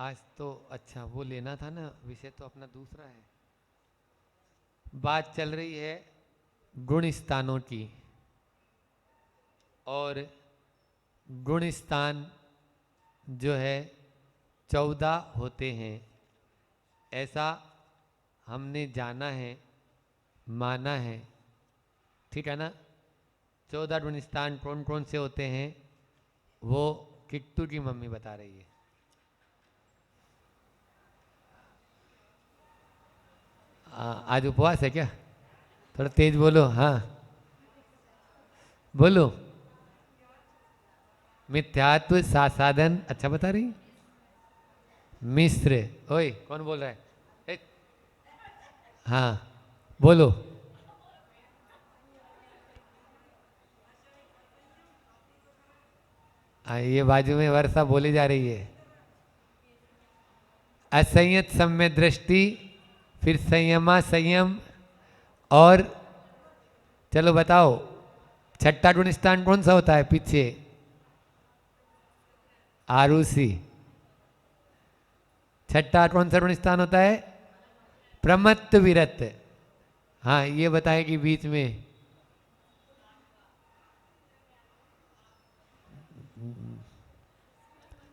आज तो अच्छा वो लेना था ना, विषय तो अपना दूसरा है। बात चल रही है गुण स्थानों की, और गुण स्थान जो है 14 होते हैं, ऐसा हमने जाना है, माना है, ठीक है ना। 14 गुण स्थान कौन कौन से होते हैं वो किट्टू की मम्मी बता रही है। आज उपवास है क्या? थोड़ा तेज बोलो। हाँ बोलो। मिथ्यात्व साधन, अच्छा बता रही। मिस्र, ओए कौन बोल रहा है? ए, हाँ बोलो। ये बाजू में वर्षा बोली जा रही है। असंयत सम्यक दृष्टि, फिर संयमा संयम, और चलो बताओ छठा गुण स्थान कौन सा होता है पीछे? आरुषि। छठा कौन सा गुण स्थान होता है? प्रमत्त विरत। हाँ ये बताए कि बीच में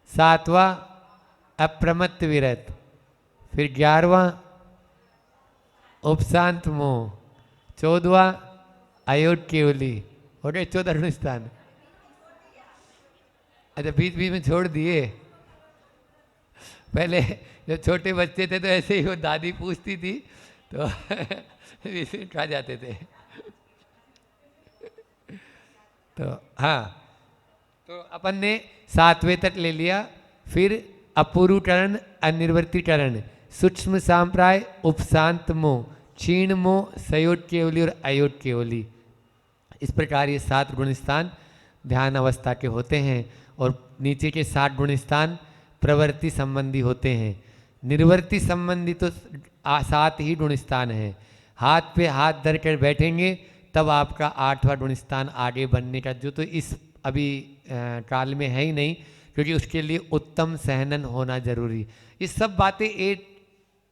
सातवां अप्रमत्त विरत, फिर 11वां उपशांत मोह, 14वां अयोट केवली। हो गए 14 गुण स्थान। अच्छा बीच बीच में छोड़ दिए। पहले जब छोटे बच्चे थे तो ऐसे ही वो दादी पूछती थी तो खा जाते थे। तो हाँ, तो अपन ने 7वें तक ले लिया। फिर अपूर्वकरण, अनिर्वर्तीकरण, सूक्ष्म सांप्राय, उपशांत मोह, क्षीण मोह, सयोट केवली और अयोट केवली। इस प्रकार ये 7 गुण स्थान ध्यान अवस्था के होते हैं। और नीचे के 7 गुण स्थान प्रवृत्ति संबंधी होते हैं। निर्वर्ती संबंधी तो 7 ही गुण स्थान है। हाथ पे हाथ धर कर बैठेंगे तब आपका 8वां गुण स्थान आगे बढ़ने का, जो तो इस अभी काल में है ही नहीं, क्योंकि उसके लिए उत्तम सहनन होना जरूरी। ये सब बातें एक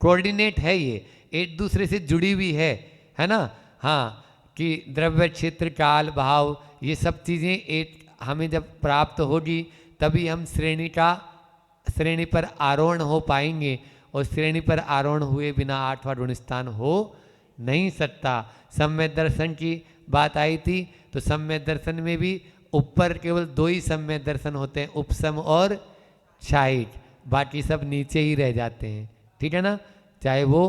कोऑर्डिनेट है, ये एक दूसरे से जुड़ी हुई है ना। हाँ, कि द्रव्य क्षेत्र काल भाव ये सब चीज़ें एक हमें जब प्राप्त होगी तभी हम श्रेणी पर आरोहण हो पाएंगे, और श्रेणी पर आरोहण हुए बिना 8वां गुण स्थान हो नहीं सकता। सम्यक दर्शन की बात आई थी, तो सम्यक दर्शन में भी ऊपर केवल 2 ही सम्यक दर्शन होते हैं, उपसम और क्षायिक, बाकी सब नीचे ही रह जाते हैं, ठीक है ना। चाहे वो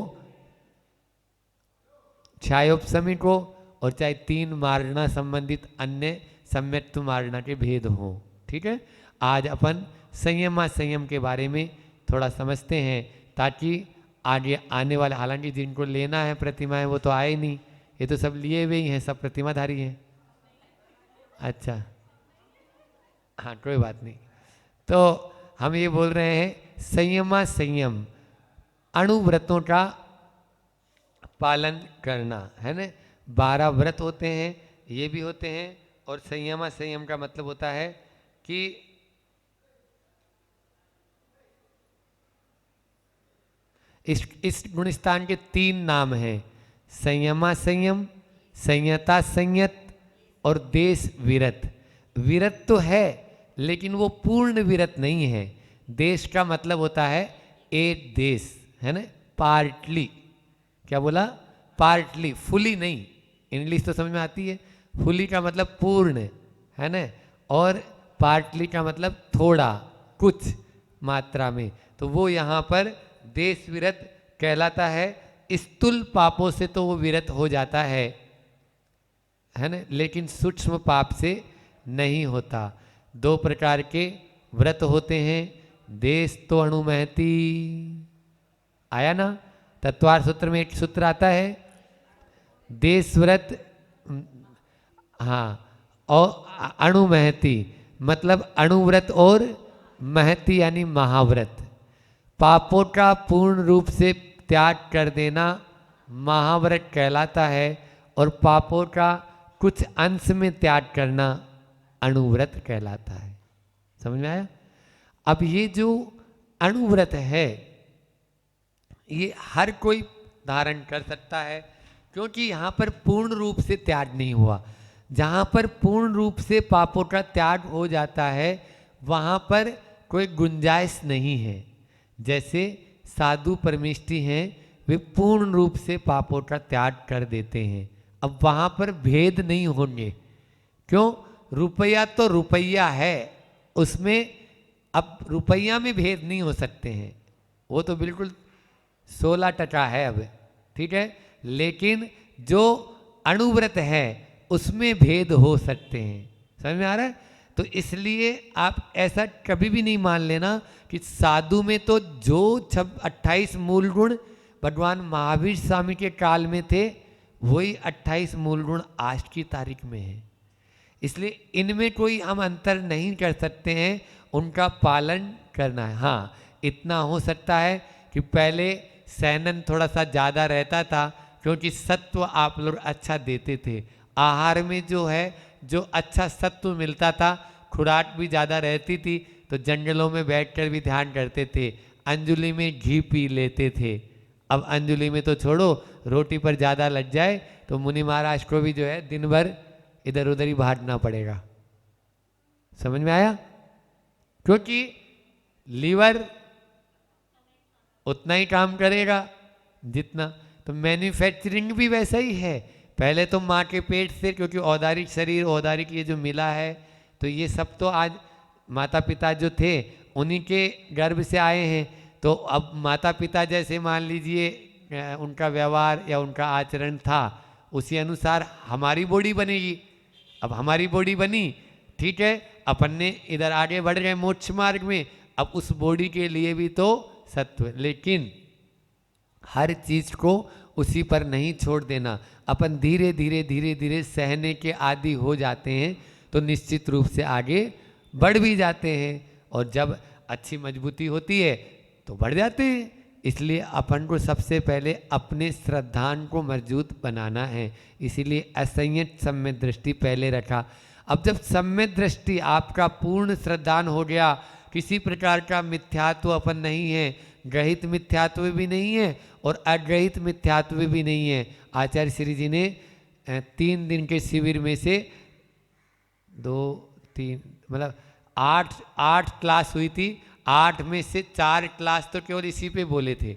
क्षायोपशमिक हो और चाहे 3 मार्गना संबंधित अन्य सम्यक्त्व मार्गना के भेद हों, ठीक है। आज अपन संयमा संयम के बारे में थोड़ा समझते हैं, ताकि आगे आने वाले, हालांकि जिनको लेना है प्रतिमाएं वो तो आए नहीं, ये तो सब लिए हुए ही हैं, सब प्रतिमाधारी हैं। अच्छा हाँ कोई बात नहीं। तो हम ये बोल रहे हैं संयमा संयम, अणुव्रतों का पालन करना है ना। 12 व्रत होते हैं, ये भी होते हैं। और संयमा संयम का मतलब होता है कि इस गुणस्थान के 3 नाम हैं, संयमा संयम, संयता संयत और देश विरत। विरत तो है लेकिन वो पूर्ण विरत नहीं है। देश का मतलब होता है एक देश, है ना, पार्टली। क्या बोला? पार्टली, फुली नहीं। इंग्लिश तो समझ में आती है। फुली का मतलब पूर्ण, है ना, और पार्टली का मतलब थोड़ा, कुछ मात्रा में। तो वो यहाँ पर देश विरत कहलाता है। स्थूल पापों से तो वो विरत हो जाता है ना, लेकिन सूक्ष्म पाप से नहीं होता। 2 प्रकार के व्रत होते हैं। देश तो अणुमहती आया ना, तत्वार सूत्र में एक सूत्र आता है, देश व्रत, हाँ, और अणुमहती मतलब अणुव्रत और महती यानी महाव्रत। पापों का पूर्ण रूप से त्याग कर देना महाव्रत कहलाता है, और पापों का कुछ अंश में त्याग करना अणुव्रत कहलाता है। समझ में आया? अब ये जो अणुव्रत है ये हर कोई धारण कर सकता है, क्योंकि यहाँ पर पूर्ण रूप से त्याग नहीं हुआ। जहाँ पर पूर्ण रूप से पापों का त्याग हो जाता है वहाँ पर कोई गुंजाइश नहीं है। जैसे साधु परमेष्ठी हैं, वे पूर्ण रूप से पापों का त्याग कर देते हैं। अब वहाँ पर भेद नहीं होंगे, क्यों? रुपया तो रुपया है, उसमें अब रुपया में भेद नहीं हो सकते हैं, वो तो बिल्कुल 16% है अब, ठीक है। लेकिन जो अणुव्रत है उसमें भेद हो सकते हैं, समझ में आ रहा है? तो इसलिए आप ऐसा कभी भी नहीं मान लेना कि साधु में तो जो 28 मूल गुण भगवान महावीर स्वामी के काल में थे वही 28 मूल गुण आज की तारीख में है। इसलिए इनमें कोई हम अंतर नहीं कर सकते हैं, उनका पालन करना है। हाँ, इतना हो सकता है कि पहले सैनन थोड़ा सा ज़्यादा रहता था, क्योंकि सत्व आप लोग अच्छा देते थे। आहार में जो है जो अच्छा सत्व मिलता था, खुराक भी ज़्यादा रहती थी, तो जंगलों में बैठकर भी ध्यान करते थे, अंजुलि में घी पी लेते थे। अब अंजुलि में तो छोड़ो, रोटी पर ज़्यादा लग जाए तो मुनि महाराज को भी जो है दिन भर इधर उधर ही भागना पड़ेगा। समझ में आया? क्योंकि लीवर उतना ही काम करेगा जितना, तो मैन्युफैक्चरिंग भी वैसा ही है। पहले तो माँ के पेट से, क्योंकि औदारिक शरीर औदारिक ये जो मिला है, तो ये सब तो आज माता पिता जो थे उन्हीं के गर्भ से आए हैं। तो अब माता पिता जैसे मान लीजिए उनका व्यवहार या उनका आचरण था, उसी अनुसार हमारी बॉडी बनेगी। अब हमारी बॉडी बनी, ठीक है, अपन ने इधर आगे बढ़ गए मोक्ष मार्ग में, अब उस बॉडी के लिए भी तो सत्व, लेकिन हर चीज को उसी पर नहीं छोड़ देना। अपन धीरे धीरे धीरे धीरे सहने के आदी हो जाते हैं तो निश्चित रूप से आगे बढ़ भी जाते हैं, और जब अच्छी मजबूती होती है तो बढ़ जाते हैं। इसलिए अपन को सबसे पहले अपने श्रद्धान को मजबूत बनाना है, इसीलिए असंयत सम्यक दृष्टि पहले रखा। अब जब सम्यक दृष्टि आपका पूर्ण श्रद्धान हो गया, किसी प्रकार का मिथ्यात्व अपन नहीं है, ग्रहित मिथ्यात्व भी नहीं है और अग्रहित मिथ्यात्व भी नहीं है। आचार्य श्री जी ने 3 दिन के शिविर में से 2-3 मतलब 8 क्लास हुई थी, 8 में से 4 क्लास तो केवल इसी पे बोले थे,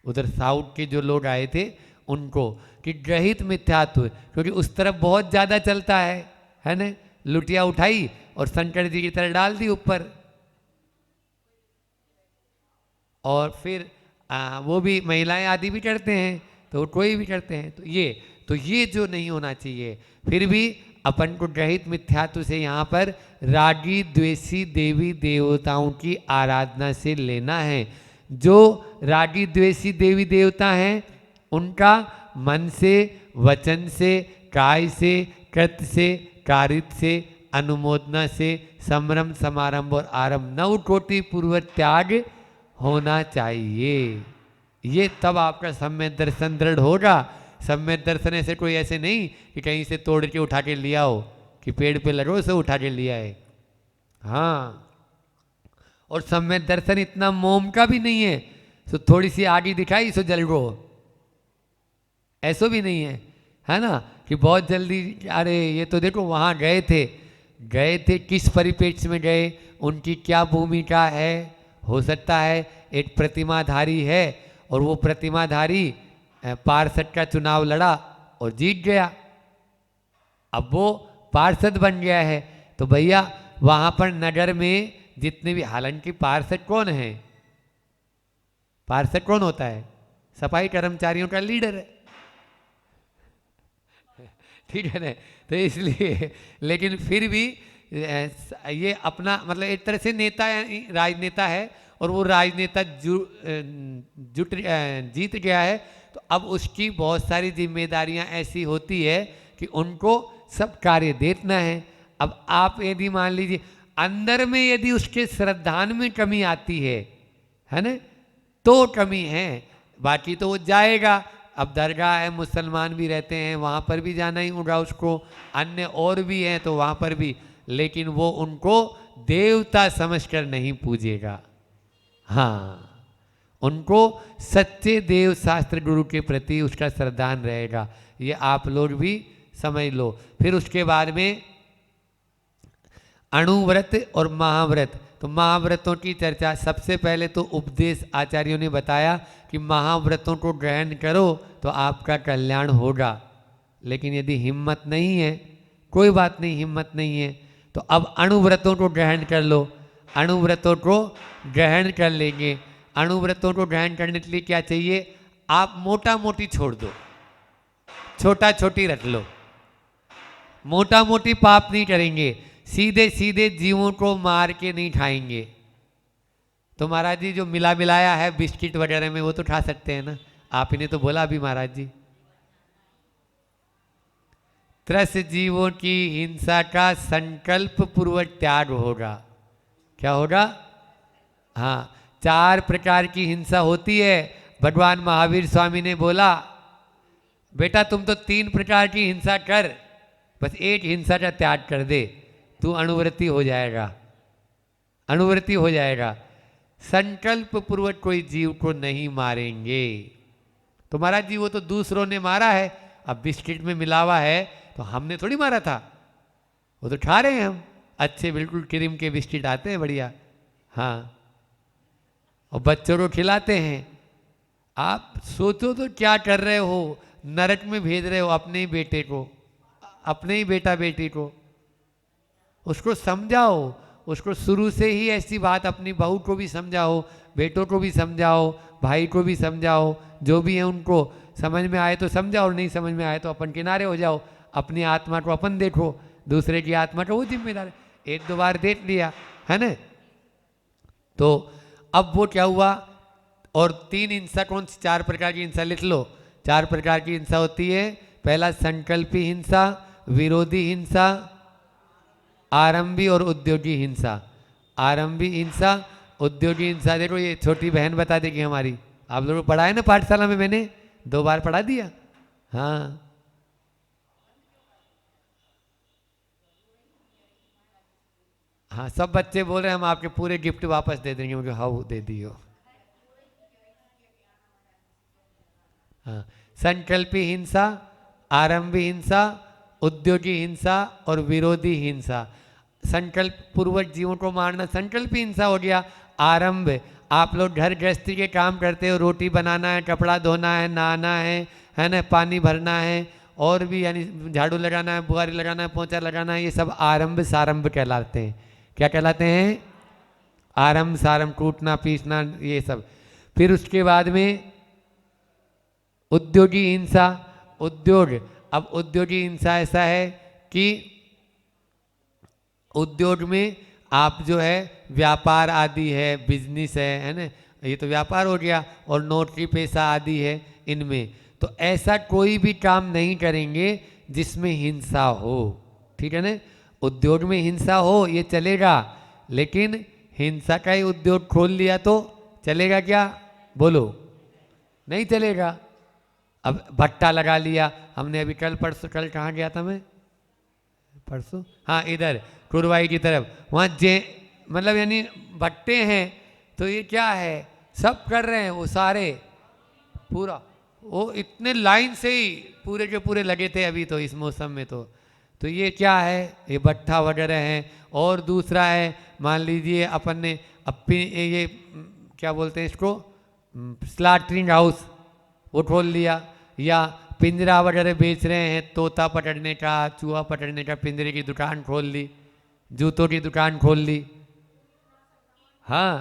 उधर साउथ के जो लोग आए थे उनको, कि ग्रहित मिथ्यात्व, क्योंकि उस तरफ बहुत ज़्यादा चलता है ना। लुटिया उठाई और शंकर जी की तरह डाल दी ऊपर, और फिर वो भी महिलाएं आदि भी करते हैं, तो कोई भी करते हैं, तो ये जो नहीं होना चाहिए। फिर भी अपन को ग्रहित मिथ्यात्व से यहाँ पर रागी द्वेषी देवी देवताओं की आराधना से लेना है। जो रागी द्वेषी देवी देवता हैं उनका मन से, वचन से, काय से, कृत से, कारित से, अनुमोदना से, संभ्रम समारंभ और आरंभ 9 कोटि पूर्व त्याग होना चाहिए। ये तब आपका सम्यक दर्शन दृढ़ होगा। सम्यक दर्शन ऐसे कोई ऐसे नहीं कि कहीं से तोड़ के उठा के लिया हो, कि पेड़ पे लगो से उठा के लिया है। हाँ, और सम्यक दर्शन इतना मोम का भी नहीं है तो थोड़ी सी आगे दिखाई सो जल गो, ऐसा भी नहीं है ना, कि बहुत जल्दी अरे ये तो देखो वहाँ गए थे किस परिप्रेक्ष्य में गए, उनकी क्या भूमिका है। हो सकता है एक प्रतिमाधारी है और वो प्रतिमाधारी पार्षद का चुनाव लड़ा और जीत गया, अब वो पार्षद बन गया है, तो भैया वहाँ पर नगर में जितने भी, हालांकि पार्षद कौन है, पार्षद कौन होता है, सफाई कर्मचारियों का लीडर है, ठीक है ना। तो इसलिए, लेकिन फिर भी ये अपना मतलब एक तरह से नेता राजनेता है, और वो राजनेता जीत गया है, तो अब उसकी बहुत सारी जिम्मेदारियां ऐसी होती है कि उनको सब कार्य देखना है। अब आप यदि मान लीजिए अंदर में यदि उसके श्रद्धान में कमी आती है ना, तो कमी है, बाकी तो वो जाएगा। अब दरगाह है, मुसलमान भी रहते हैं, वहाँ पर भी जाना ही होगा उसको, अन्य और भी हैं तो वहाँ पर भी, लेकिन वो उनको देवता समझकर नहीं पूजेगा। हाँ, उनको सच्चे देव शास्त्र गुरु के प्रति उसका श्रद्धान रहेगा। ये आप लोग भी समझ लो। फिर उसके बाद में अणुव्रत और महाव्रत। तो महाव्रतों की चर्चा, सबसे पहले तो उपदेश आचार्यों ने बताया कि महाव्रतों को ग्रहण करो तो आपका कल्याण होगा। लेकिन यदि हिम्मत नहीं है, कोई बात नहीं, हिम्मत नहीं है तो अब अणुव्रतों को ग्रहण कर लो। अणुव्रतों को ग्रहण कर लेंगे। अणुव्रतों को ग्रहण करने के लिए क्या चाहिए? आप मोटा मोटी छोड़ दो, छोटा छोटी रख लो। मोटा मोटी पाप नहीं करेंगे, सीधे सीधे जीवों को मार के नहीं खाएंगे। तो महाराज जी जो मिला मिलाया है बिस्किट वगैरह में वो तो खा सकते हैं ना, आप ही ने तो बोला अभी महाराज जी। त्रस जीवों की हिंसा का संकल्प पूर्वक त्याग होगा। क्या होगा? हाँ, 4 प्रकार की हिंसा होती है। भगवान महावीर स्वामी ने बोला बेटा तुम तो 3 प्रकार की हिंसा कर, बस एक हिंसा का त्याग कर दे, तू अणुव्रती हो जाएगा, अणुव्रती हो जाएगा। संकल्प पूर्वक कोई जीव को नहीं मारेंगे। तो महाराज जी वो तो दूसरों ने मारा है, अब बिस्किट में मिलावा है तो हमने थोड़ी मारा था, वो तो खा रहे हैं हम, अच्छे बिल्कुल क्रीम के बिस्किट आते हैं बढ़िया, हाँ, और बच्चों को खिलाते हैं। आप सोचो तो क्या कर रहे हो, नरक में भेज रहे हो अपने ही बेटे को, अपने ही बेटा बेटी को। उसको समझाओ, उसको शुरू से ही ऐसी बात, अपनी बहू को भी समझाओ, बेटों को भी समझाओ, भाई को भी समझाओ, जो भी है उनको समझ में आए तो समझाओ, नहीं समझ में आए तो अपन किनारे हो जाओ। अपनी आत्मा को अपन देखो, दूसरे की आत्मा का वो जिम्मेदार है। 1-2 बार देख लिया है ना। तो अब वो क्या हुआ, और 3 हिंसा कौन सी? 4 प्रकार की हिंसा लिख लो। 4 प्रकार की हिंसा होती है। पहला संकल्पी हिंसा, विरोधी हिंसा, आरंभी और उद्योगी हिंसा। आरंभी हिंसा, उद्योगी हिंसा, देखो ये छोटी बहन बता देगी हमारी, आप लोगों को पढ़ा है ना पाठशाला में, मैंने 2 बार पढ़ा दिया। हाँ हाँ, सब बच्चे बोल रहे हैं हम आपके पूरे गिफ्ट वापस दे देंगे, मुझे हाउ दे दियो। हाँ, संकल्पी हिंसा, आरंभी हिंसा, उद्योगी हिंसा और विरोधी हिंसा। संकल्प पूर्वक जीवों को मारना संकल्पी हिंसा हो गया। आरंभ, आप लोग घर गृहस्थी के काम करते हो, रोटी बनाना है, कपड़ा धोना है, नहाना है ना, पानी भरना है, और भी यानी झाड़ू लगाना है, बुआरी लगाना है, पोंछा लगाना है, ये सब आरंभ सारंभ कहलाते हैं। क्या कहलाते हैं? आरंभ सारंभ, कूटना पीसना ये सब। फिर उसके बाद में उद्योगी हिंसा। उद्योग, अब उद्योगी हिंसा ऐसा है कि उद्योग में आप जो है व्यापार आदि है, बिजनेस है ना, ये तो व्यापार हो गया, और नौकरी पेशा आदि है इनमें, तो ऐसा कोई भी काम नहीं करेंगे जिसमें हिंसा हो। ठीक है ना, उद्योग में हिंसा हो ये चलेगा, लेकिन हिंसा का ही उद्योग खोल लिया तो चलेगा क्या? बोलो, नहीं चलेगा। अब भट्टा लगा लिया हमने, अभी कल परसों, कल कहाँ गया था मैं, परसों, हाँ इधर कुरवाई की तरफ, वहाँ मतलब यानी भट्टे हैं, तो ये क्या है, सब कर रहे हैं वो सारे, पूरा वो इतने लाइन से ही पूरे के पूरे लगे थे अभी तो इस मौसम में। तो ये क्या है, ये भट्ठा वगैरह हैं। और दूसरा है, मान लीजिए अपन ने अपनी ये क्या बोलते हैं इसको, स्लॉटरिंग हाउस वो खोल लिया, या पिंजरा वगैरह बेच रहे हैं, तोता पकड़ने का, चूहा पकड़ने का, पिंजरे की दुकान खोल ली, जूतों की दुकान खोल ली। हाँ,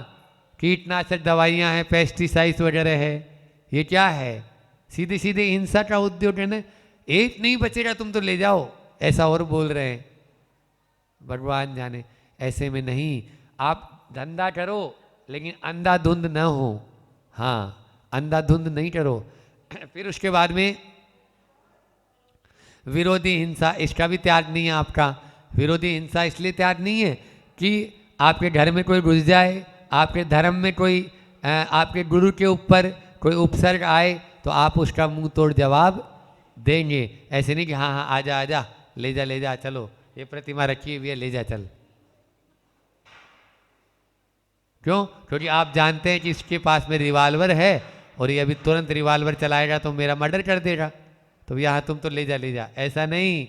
कीटनाशक दवाइयाँ हैं, पेस्टिसाइड्स वगैरह है, ये क्या है, सीधे सीधे हिंसा का उद्योग है ना। एक नहीं बचेगा तुम तो ले जाओ, ऐसा और बोल रहे हैं, भगवान जाने। ऐसे में नहीं, आप धंधा करो लेकिन अंधाधुंध न हो। हाँ, अंधाधुंध नहीं करो। फिर उसके बाद में विरोधी हिंसा, इसका भी त्याग नहीं है आपका। विरोधी हिंसा इसलिए त्याग नहीं है कि आपके घर में कोई घुस जाए, आपके धर्म में कोई, आपके गुरु के ऊपर कोई उपसर्ग आए तो आप उसका मुंह तोड़ जवाब देंगे। ऐसे नहीं कि हाँ हाँ आजा आजा, ले जा, चलो ये प्रतिमा रखी हुई है, ले जा चल। क्यों? क्योंकि आप जानते हैं कि इसके पास में रिवाल्वर है और ये अभी तुरंत रिवाल्वर चलाएगा तो मेरा मर्डर कर देगा, तो यहाँ तुम तो ले जा। ऐसा नहीं,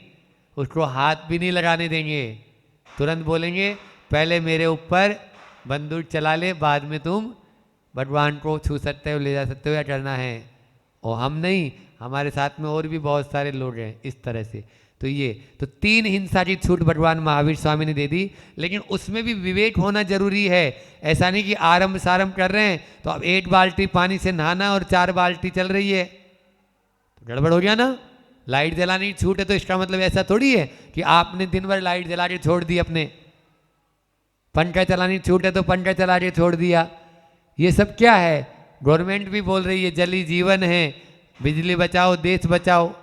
उसको हाथ भी नहीं लगाने देंगे, तुरंत बोलेंगे पहले मेरे ऊपर बंदूक चला ले, बाद में तुम भगवान को छू सकते हो, ले जा सकते हो या करना है। और हम नहीं, हमारे साथ में और भी बहुत सारे लोग हैं इस तरह से। तो ये तो 3 हिंसा की छूट भगवान महावीर स्वामी ने दे दी, लेकिन उसमें भी विवेक होना जरूरी है। ऐसा नहीं कि आरंभ सारंभ कर रहे हैं तो अब 1 बाल्टी पानी से नहाना और 4 बाल्टी चल रही है, तो गड़बड़ हो गया ना। लाइट जलाने की छूट है तो इसका मतलब ऐसा थोड़ी है कि आपने दिन भर लाइट जला के छोड़ दी, अपने पंखा चलाने की छूट है तो पंखा चला के छोड़ दिया। ये सब क्या है? गवर्नमेंट भी बोल रही है जल ही जीवन है, बिजली बचाओ देश बचाओ,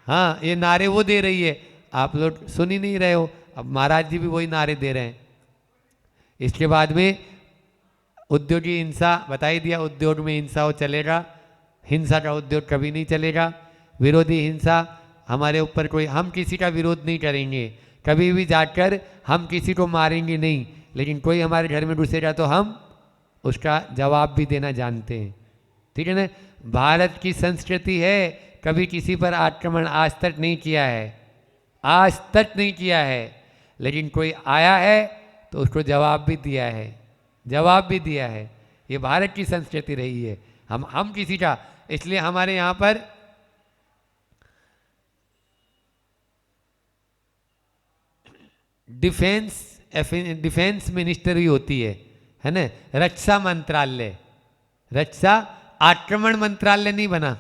हाँ ये नारे वो दे रही है, आप लोग सुन ही नहीं रहे हो। अब महाराज जी भी वही नारे दे रहे हैं। इसके बाद में उद्योगी हिंसा बता ही दिया, उद्योग में हिंसा हो चलेगा, हिंसा का उद्योग कभी नहीं चलेगा। विरोधी हिंसा, हमारे ऊपर कोई, हम किसी का विरोध नहीं करेंगे, कभी भी जाकर हम किसी को मारेंगे नहीं, लेकिन कोई हमारे घर में घुसेगा तो हम उसका जवाब भी देना जानते हैं, ठीक है ना। भारत की संस्कृति है, कभी किसी पर आक्रमण आज तक नहीं किया है, आज तक नहीं किया है, लेकिन कोई आया है तो उसको जवाब भी दिया है, जवाब भी दिया है। ये भारत की संस्कृति रही है। हम किसी का, इसलिए हमारे यहाँ पर डिफेंस मिनिस्ट्री होती है ना, रक्षा मंत्रालय, रक्षा आक्रमण मंत्रालय नहीं बना।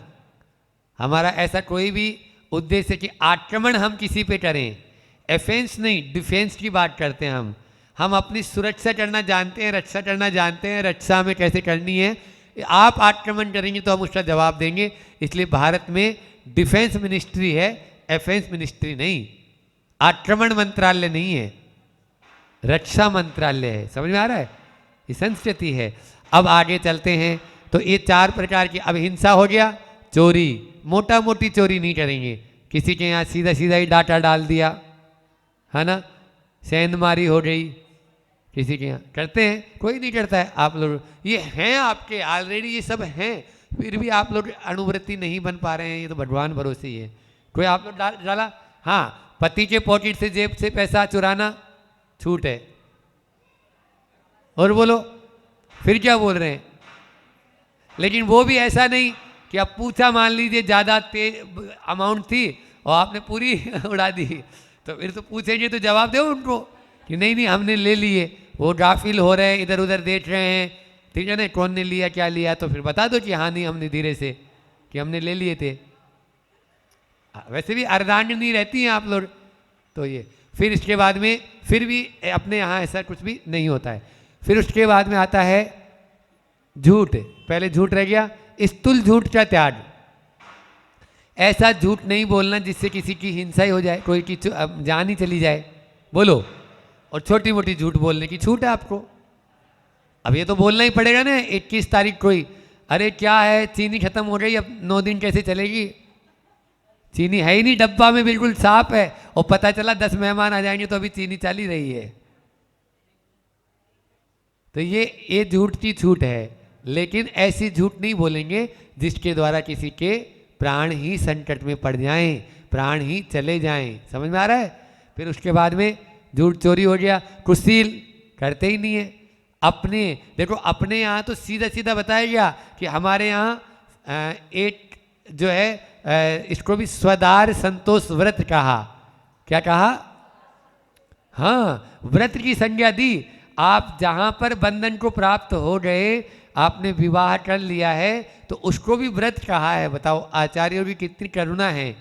हमारा ऐसा कोई भी उद्देश्य कि आक्रमण हम किसी पे करें, एफेंस नहीं, डिफेंस की बात करते हैं हम अपनी सुरक्षा करना जानते हैं, रक्षा करना जानते हैं, रक्षा हमें कैसे करनी है। आप आक्रमण करेंगे तो हम उसका जवाब देंगे, इसलिए भारत में डिफेंस मिनिस्ट्री है, एफेंस मिनिस्ट्री नहीं, आक्रमण मंत्रालय नहीं है, रक्षा मंत्रालय है। समझ में आ रहा है? ये संस्कृति है। अब आगे चलते हैं, तो ये 4 प्रकार की, अब हिंसा हो गया, चोरी, मोटा मोटी चोरी नहीं करेंगे, किसी के यहाँ सीधा सीधा ही डाटा डाल दिया, है ना, सेंधमारी हो गई, किसी के यहाँ करते हैं, कोई नहीं करता है। आप लोग ये हैं आपके ऑलरेडी, ये सब हैं, फिर भी आप लोग अनुवृत्ति नहीं बन पा रहे हैं, ये तो भगवान भरोसे ही है। कोई आप लोग डाला, हाँ, पति के पॉकेट से जेब से पैसा चुराना छूट है, और बोलो फिर क्या बोल रहे हैं। लेकिन वो भी ऐसा नहीं कि अब पूछा, मान लीजिए ज़्यादा अमाउंट थी और आपने पूरी उड़ा दी, तो फिर तो पूछेंगे तो जवाब दो उनको कि नहीं नहीं हमने ले लिए, वो गाफिल हो रहे हैं, इधर उधर देख रहे हैं, ठीक है ना, कौन ने लिया क्या लिया, तो फिर बता दो कि हाँ नहीं हमने धीरे से कि हमने ले लिए थे। वैसे भी अर्धांग नहीं रहती हैं आप लोग, तो ये फिर इसके बाद में फिर भी अपने यहाँ ऐसा कुछ भी नहीं होता है। फिर उसके बाद में आता है झूठ, पहले झूठ रह गया, स्थूल झूठ का त्याग, ऐसा झूठ नहीं बोलना जिससे किसी की हिंसा ही हो जाए, कोई की जान ही चली जाए, बोलो। और छोटी मोटी झूठ बोलने की छूट है आपको। अब ये तो बोलना ही पड़ेगा ना 21 तारीख को ही, अरे क्या है चीनी खत्म हो गई, अब 9 दिन कैसे चलेगी, चीनी है ही नहीं, डब्बा में बिल्कुल साफ है, और पता चला 10 मेहमान आ जाएंगे तो अभी चीनी चल ही रही है। तो ये झूठ की छूट है, लेकिन ऐसी झूठ नहीं बोलेंगे जिसके द्वारा किसी के प्राण ही संकट में पड़ जाएं, प्राण ही चले जाएं। समझ में आ रहा है? फिर उसके बाद में झूठ चोरी हो गया, कुशील करते ही नहीं है। अपने देखो, अपने यहाँ तो सीधा सीधा बताया गया कि हमारे यहाँ एक जो है इसको भी स्वदार संतोष व्रत कहा। क्या कहा? हाँ, व्रत की संज्ञा दी। आप जहाँ पर बंधन को प्राप्त हो गए, आपने विवाह कर लिया है, तो उसको भी व्रत कहा है। बताओ आचार्यों की कितनी करुणा है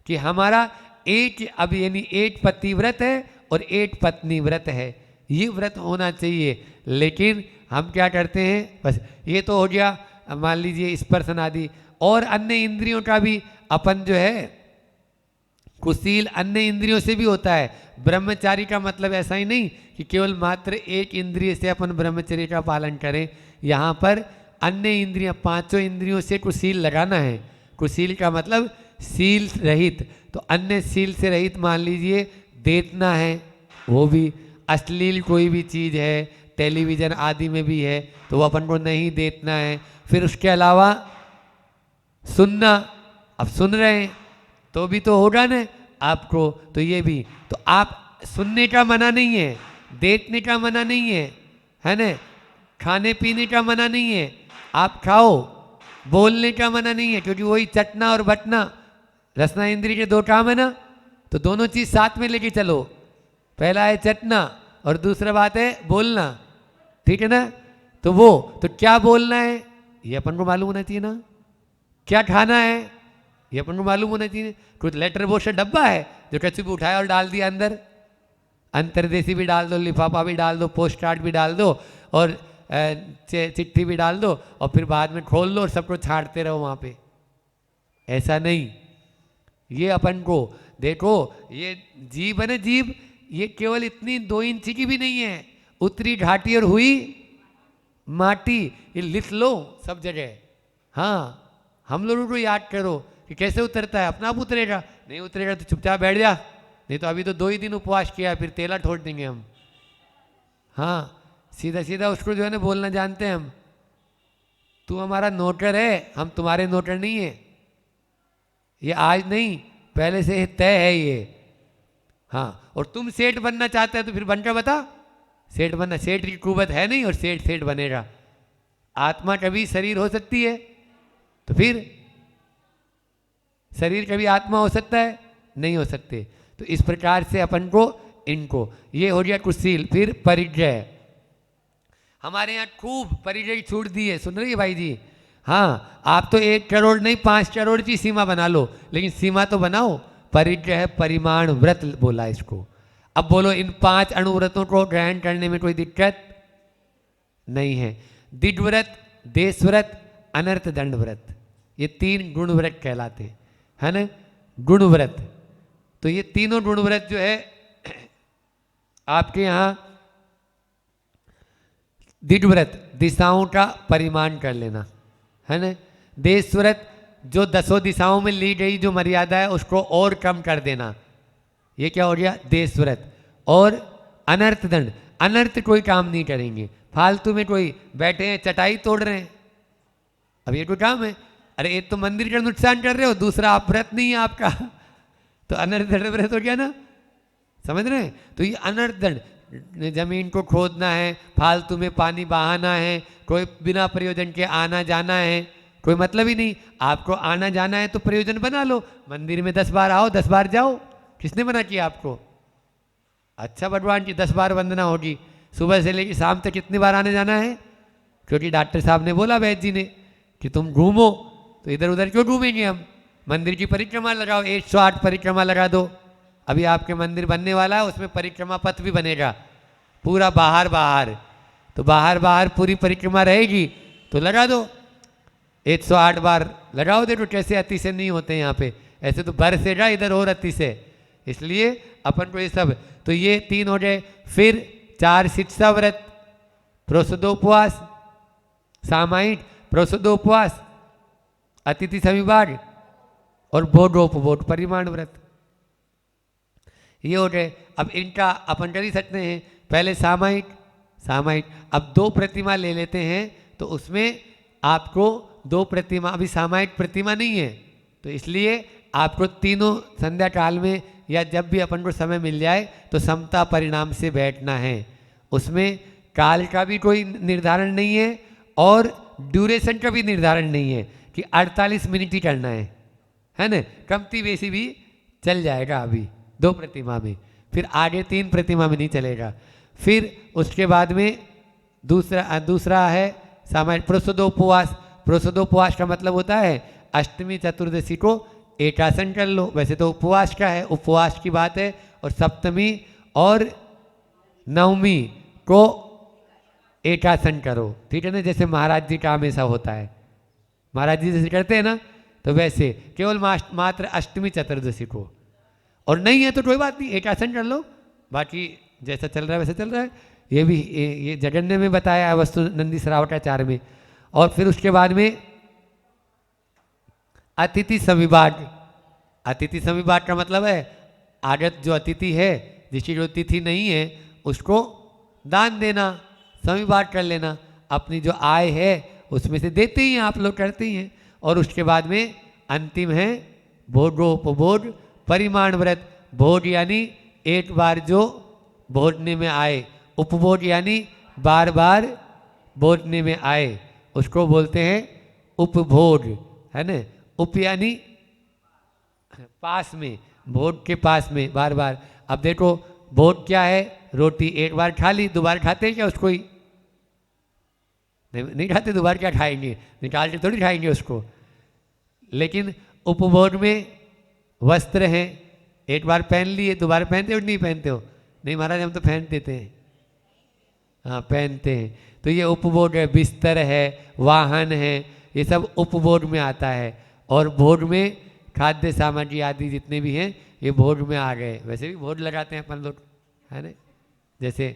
कि हमारा एक, अब यानी एक पति व्रत है और एक पत्नी व्रत है, ये व्रत होना चाहिए। लेकिन हम क्या करते हैं, बस ये तो हो गया मान लीजिए स्पर्शन आदि, और अन्य इंद्रियों का भी अपन जो है कुशील अन्य इंद्रियों से भी होता है। ब्रह्मचारी का मतलब ऐसा ही नहीं कि केवल मात्र एक इंद्रिय से अपन ब्रह्मचर्य का पालन करें, यहाँ पर अन्य इंद्रियां, 5 इंद्रियों से कुशील लगाना है। कुशील का मतलब सील रहित, तो अन्य सील से रहित मान लीजिए देखना है, वो भी अश्लील कोई भी चीज़ है, टेलीविज़न आदि में भी है, तो वो अपन को नहीं देखना है। फिर उसके अलावा सुनना, अब सुन रहे हैं तो भी तो होगा ना आपको, तो ये भी, तो आप सुनने का मना नहीं है, देखने का मना नहीं है ना, खाने पीने का मना नहीं है, आप खाओ, बोलने का मना नहीं है, क्योंकि वही चटना और बटना रसना इंद्रिय के दो काम है ना, तो दोनों चीज़ साथ में लेके चलो। पहला है चटना और दूसरा बात है बोलना, ठीक है ना। तो वो तो क्या बोलना है ये अपन को मालूम होना चाहिए ना, क्या खाना है ये अपन को मालूम होना चाहिए। कुछ लेटर बॉक्स का डब्बा है जो कच्ची भी उठाया और डाल दिया अंदर, अंतर्देशी भी डाल दो, लिफाफा भी डाल दो, पोस्ट कार्ड भी डाल दो और चिट्ठी भी डाल दो और फिर बाद में खोल लो और सबको छांटते रहो वहाँ पे। ऐसा नहीं, ये अपन को देखो, ये जीभ है ना, जीभ ये केवल इतनी 2 इंच की भी नहीं है, उतरी घाटी और हुई माटी, ये लिख लो सब जगह। हाँ, हम लोगों को याद करो कि कैसे उतरता है, अपना आप उतरेगा, नहीं उतरेगा तो चुपचाप बैठ जा, नहीं तो अभी तो 2 ही दिन उपवास किया फिर तेला छोड़ देंगे हम। हाँ, सीधा सीधा उसको जो है ना बोलना जानते हैं हम, तू हमारा नौकर है, हम तुम्हारे नौकर नहीं है, ये आज नहीं पहले से तय है ये। हाँ, और तुम सेठ बनना चाहते हो तो फिर बनकर बता, सेठ बनना, सेठ की कुवत है नहीं और सेठ सेठ बनेगा। आत्मा कभी शरीर हो सकती है तो फिर शरीर कभी आत्मा हो सकता है, नहीं हो सकते। तो इस प्रकार से अपन को इनको, ये हो गया कुशील। फिर परिजय, हमारे यहाँ खूब परिजय छूट दी है, सुन रही है भाई जी। हाँ, आप तो 1 करोड़ नहीं 5 करोड़ की सीमा बना लो, लेकिन सीमा तो बनाओ। परिजय है, परिमाण व्रत बोला इसको। अब बोलो इन 5 अणुव्रतों को ग्रहण करने में कोई दिक्कत नहीं है। दिग् व्रत, देश व्रत, अनर्थ दंड व्रत, ये 3 गुण व्रत कहलाते हैं, है ना, गुण व्रत। तो ये तीनों गुण व्रत जो है आपके यहाँ, दिग् व्रत दिशाओं का परिमाण कर लेना, है ना। देश व्रत जो 10 दिशाओं में ली गई जो मर्यादा है उसको और कम कर देना, ये क्या हो गया, देश व्रत। और अनर्थ दंड, अनर्थ कोई काम नहीं करेंगे, फालतू में कोई बैठे हैं चटाई तोड़ रहे हैं, अब ये कोई काम है, अरे एक तो मंदिर का नुकसान कर रहे हो, दूसरा आप व्रत नहीं है आपका, तो अनर्थ दंड व्रत हो गया ना, समझ रहे हैं। तो ये अनर्थ दंड, जमीन को खोदना है, फालतू में पानी बहाना है, कोई बिना प्रयोजन के आना जाना है, कोई मतलब ही नहीं। आपको आना जाना है तो प्रयोजन बना लो, मंदिर में 10 बार आओ 10 बार जाओ, किसने मना किया आपको। अच्छा, भगवान की 10 बार वंदना होगी, सुबह से लेकर शाम तक कितनी बार आने जाना है, क्योंकि डॉक्टर साहब ने बोला वैद्य जी ने कि तुम घूमो, तो इधर उधर क्यों घूमेंगे हम, मंदिर की परिक्रमा लगाओ, 108 परिक्रमा लगा दो। अभी आपके मंदिर बनने वाला है, उसमें परिक्रमा पथ भी बनेगा पूरा बाहर बाहर, तो बाहर बाहर पूरी परिक्रमा रहेगी, तो लगा दो 108 बार लगाओ। देखो कैसे अति से नहीं होते हैं यहाँ पे, ऐसे तो बरसेगा इधर और अति से, इसलिए अपन को ये सब, तो ये 3 हो गए। फिर 4 शिक्षा व्रत, प्रोषदोपवास, सामायिक प्रोषदोपवास, अतिथि सविभाग और बोधोपबोध परिमाण व्रत, ये हो गए। अब इनका अपन कर ही सकते हैं, पहले सामायिक, सामायिक अब 2 प्रतिमा ले लेते हैं, तो उसमें आपको 2 प्रतिमा, अभी सामायिक प्रतिमा नहीं है, तो इसलिए आपको तीनों संध्या काल में या जब भी अपन को समय मिल जाए तो समता परिणाम से बैठना है। उसमें काल का भी कोई निर्धारण नहीं है और ड्यूरेशन का भी निर्धारण नहीं है कि 48 मिनट ही करना है ना, कमती बेसी भी चल जाएगा अभी 2 प्रतिमा में, फिर आगे 3 प्रतिमा में नहीं चलेगा। फिर उसके बाद में दूसरा है सामान्य प्रोषदोपवास। प्रोषदोपवास का मतलब होता है अष्टमी चतुर्दशी को एकासन कर लो, वैसे तो उपवास का है, उपवास की बात है, और सप्तमी और नवमी को एकासन करो, ठीक है ना, जैसे महाराज जी का हमेशा होता है, महाराज जी जैसे करते हैं ना, तो वैसे केवल मात्र अष्टमी चतुर्दशी को, और नहीं है तो कोई बात नहीं, एकासन कर लो, बाकी जैसा चल रहा है वैसा चल रहा है। ये भी ये जगन्य में बताया है वस्तु नंदी श्रावकाचार्य में। और फिर उसके बाद में अतिथि सविभाग। अतिथि सविभाग का मतलब है आगत जो अतिथि है, जिसकी जो तिथि नहीं है उसको दान देना, समविभाग कर लेना, अपनी जो आय है उसमें से देते ही हैं आप लोग, करते ही हैं। और उसके बाद में अंतिम है भोजोपभोज परिमाण व्रत। भोज यानी एक बार जो भोजने में आए, उपभोज यानी बार बार भोजने में आए, उसको बोलते हैं उपभोज, है ना। उप यानी पास में, भोज के पास में बार बार। अब देखो भोज क्या है, रोटी एक बार खा ली, दोबारा खाते हैं क्या उसको? ही नहीं खाते, दोबारा क्या खाएंगे, निकाल के थोड़ी खाएंगे उसको। लेकिन उपभोज में वस्त्र हैं, एक बार पहन लिए, दोबारा पहनते हो नहीं पहनते हो? नहीं महाराज हम तो पहन देते हैं। हाँ पहनते हैं। तो ये उपभोज है, बिस्तर है, वाहन है, ये सब उपभोज में आता है। और भोज में खाद्य सामग्री आदि जितने भी हैं ये भोज में आ गए। वैसे भी भोज लगाते हैं अपन लोग, है ना। जैसे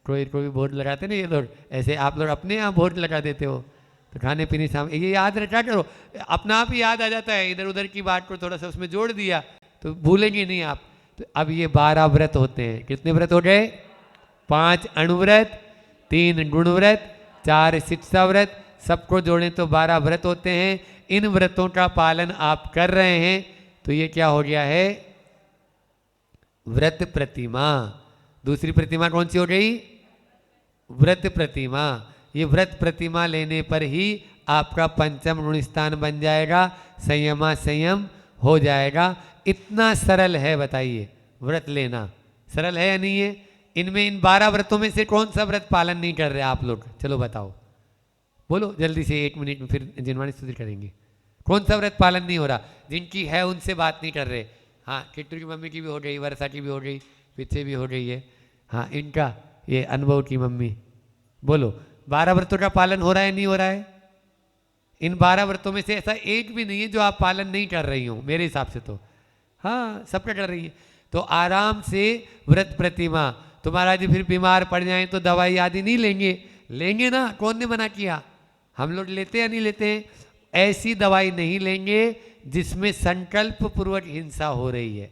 कोई भी भोज लगाते ना ये लोग, ऐसे आप लोग अपने यहाँ भोज लगा देते हो। तो खाने पीने सामने ये याद रखा करो, अपना आप ही याद आ जाता है। इधर उधर की बात को थोड़ा सा उसमें जोड़ दिया तो भूलेंगे नहीं आप। तो अब ये 12 व्रत होते हैं। कितने व्रत हो गए? 5 अणुव्रत, 3 गुणव्रत, 4 शिक्षा व्रत, सबको जोड़ें तो 12 व्रत होते हैं। इन व्रतों का पालन आप कर रहे हैं तो ये क्या हो गया है? व्रत प्रतिमा। दूसरी प्रतिमा कौन सी हो गई? व्रत प्रतिमा। ये व्रत प्रतिमा लेने पर ही आपका पंचम गुण स्थान बन जाएगा, संयमा संयम हो जाएगा। इतना सरल है, बताइए व्रत लेना सरल है या नहीं है? इनमें इन 12 व्रतों में से कौन सा व्रत पालन नहीं कर रहे आप लोग? चलो बताओ, बोलो जल्दी से, 1 मिनट में फिर जिनवाणी स्तुति करेंगे। कौन सा व्रत पालन नहीं हो रहा? जिनकी है उनसे बात नहीं कर रहे। हाँ किट्टू की मम्मी की भी हो गई, वर्षा की भी हो गई, पीछे भी हो गई है। हाँ इनका, ये अनुभव की मम्मी, बोलो 12 व्रतों का पालन हो रहा है नहीं हो रहा है? इन 12 व्रतों में से ऐसा एक भी नहीं है जो आप पालन नहीं कर रही हो मेरे हिसाब से तो। हाँ सबका कर रही है। तो आराम से व्रत प्रतिमा। तो महाराज जी फिर बीमार पड़ जाएं तो दवाई आदि नहीं लेंगे? लेंगे ना, कौन ने मना किया? हम लोग लेते या नहीं लेते हैं? ऐसी दवाई नहीं लेंगे जिसमें संकल्प पूर्वक हिंसा हो रही है,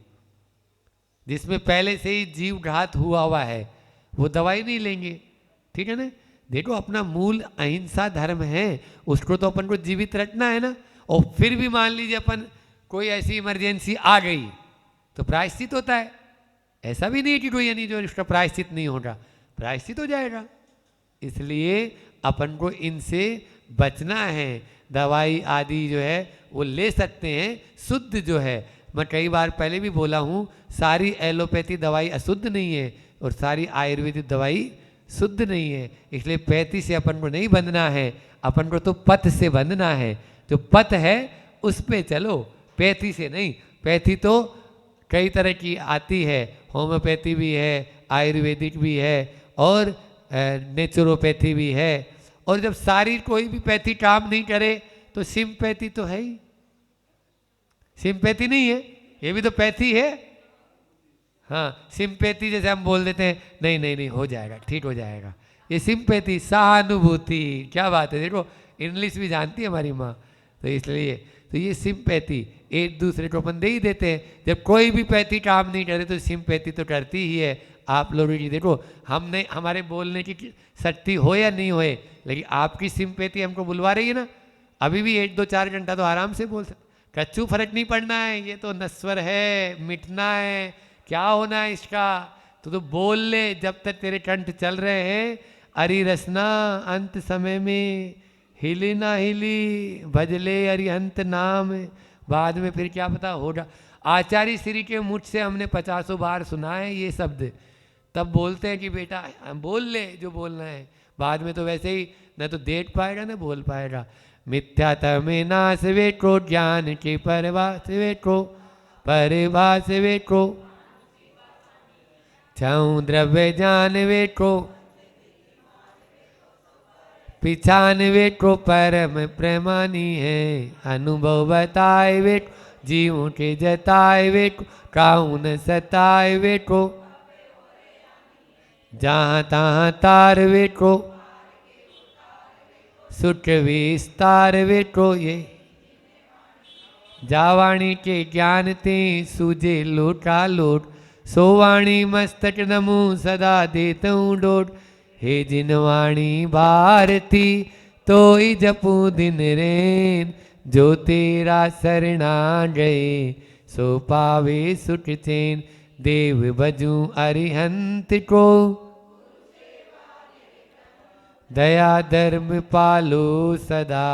जिसमें पहले से ही जीव घात हुआ है, वो दवाई नहीं लेंगे। ठीक है ना। देखो अपना मूल अहिंसा धर्म है, उसको तो अपन को जीवित रखना है ना। और फिर भी मान लीजिए अपन कोई ऐसी इमरजेंसी आ गई तो प्रायश्चित होता है। ऐसा भी नहीं है कि कोई यानी जो इसका प्रायश्चित नहीं होगा, प्रायश्चित हो जाएगा। इसलिए अपन को इनसे बचना है। दवाई आदि जो है वो ले सकते हैं, शुद्ध जो है। मैं कई बार पहले भी बोला हूँ, सारी एलोपैथी दवाई अशुद्ध नहीं है और सारी आयुर्वेदिक दवाई शुद्ध नहीं है। इसलिए पैथी से अपन को नहीं बंधना है, अपन को तो पथ से बंधना है। जो पथ है उस पे चलो, पैथी से नहीं। पैथी तो कई तरह की आती है, होम्योपैथी भी है, आयुर्वेदिक भी है और नेचुरोपैथी भी है। और जब सारी कोई भी पैथी काम नहीं करे तो सिम्पैथी तो है ही। सिम्पैथी नहीं है, ये भी तो पैथी है। हाँ सिम्पैथी जैसे हम बोल देते हैं, नहीं नहीं नहीं हो जाएगा, ठीक हो जाएगा, ये सिम्पैथी, सहानुभूति। क्या बात है, देखो इंग्लिश भी जानती है हमारी माँ, तो इसलिए तो ये सिम्पैथी एक दूसरे को अपन दे ही देते हैं। जब कोई भी पैथी काम नहीं करे तो सिम्पैथी तो करती ही है। आप लोगों की देखो, हमने हमारे बोलने की शक्ति हो या नहीं होए, लेकिन आपकी सिम्पैथी हमको बुलवा रही है ना। अभी भी 1 2 4 घंटा तो आराम से बोल सकते, कच्चू फर्क नहीं पड़ना है। ये तो नश्वर है, मिटना है, क्या होना है इसका। तो बोल ले जब तक तेरे कंठ चल रहे हैं। अरि रसना अंत समय में हिली ना हिली, भजले अरिहंत नाम। बाद में फिर क्या पता होगा। आचार्य श्री के मुझ से हमने 50 बार सुना है ये शब्द, तब बोलते हैं कि बेटा बोल ले जो बोलना है। बाद में तो वैसे ही न तो देख पाएगा न बोल पाएगा। मिथ्यात्म नाश वेको, ज्ञान के परवास वेको, परवास वेको, छाऊं द्रव्य जान वेको, पिछान वेको परम प्रेमानी है। अनुभव बताए वेको, जीवों के जताए वेको, काहू न सताए वेको, जहाँ तहाँ तार वेको, सुख विस्तार वेको। ये जावाणी के ज्ञान ते सूझे लोटा लोट, सोवाणी मस्तक नमो सदा देतऊं डोट। हे जिनवाणी भारती तोई जपू दिन रेन, जो तेरा सरना गए सो पावे सुख चैन। देव भजू अरिहंत को दया धर्म पालो सदा,